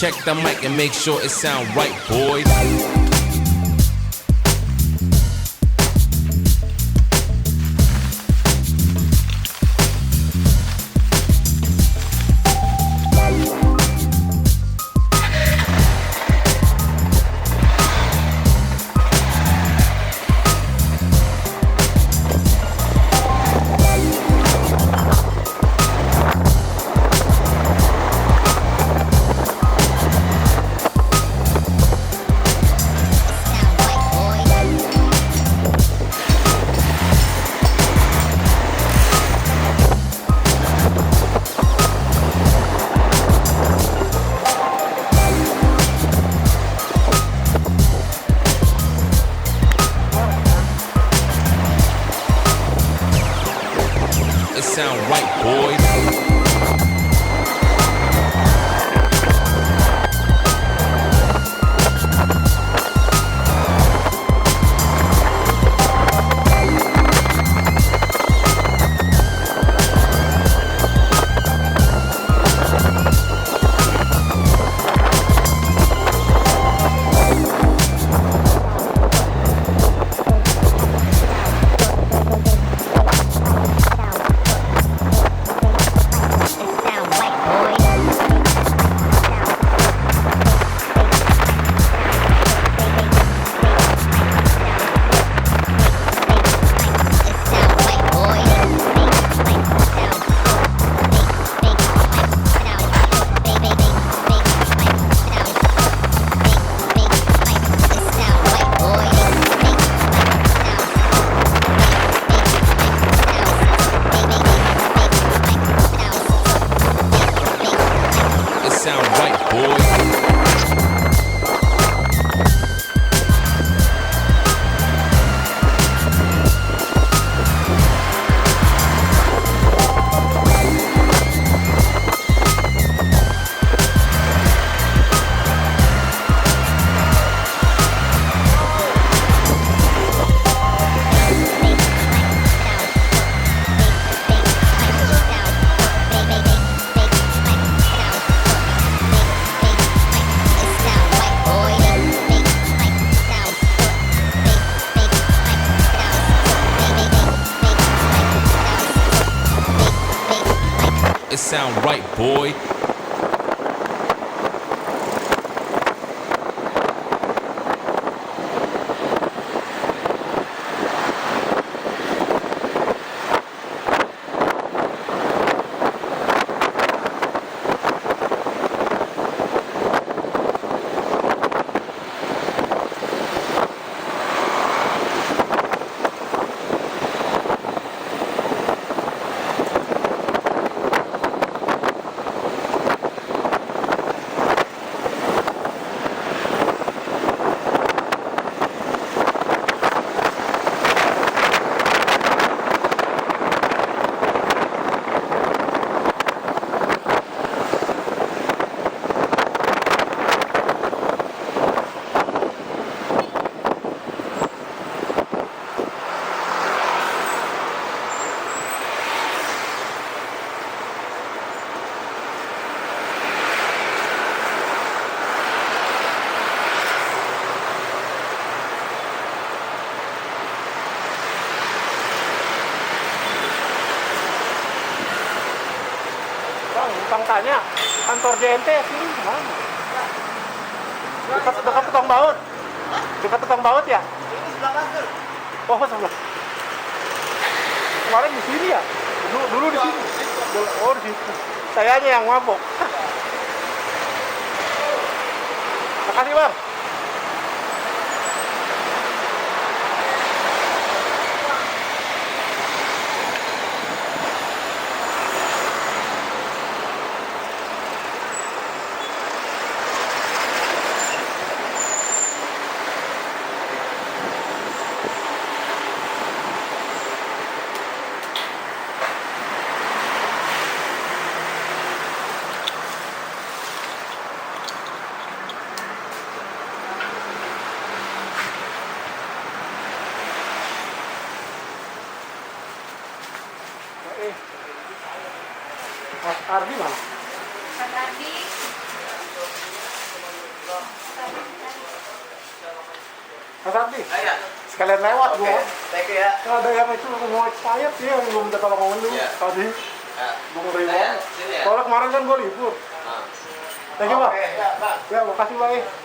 check the mic and make sure it sound right, boys. Sound right, boys. It sound right, boy. Bang tanya, kantor JNT sini mana? Dekat tukang baut. Dekat tukang baut ya? Ini sebelah mana? Oh, sebelah. Kemarin di sini ya? Dulu di sini. Oh, di situ. Sayanya yang mabok. Makasih, Bang. Mas Ardi, sekalian lewat gua. Thank you ya. Ada yang itu mau expired sih, yang belum minta tolong sama lu tadi. Gua ngeri banget. Soalnya kemarin kan gua libur. Thank you, Pak. Ya, makasih, Pak.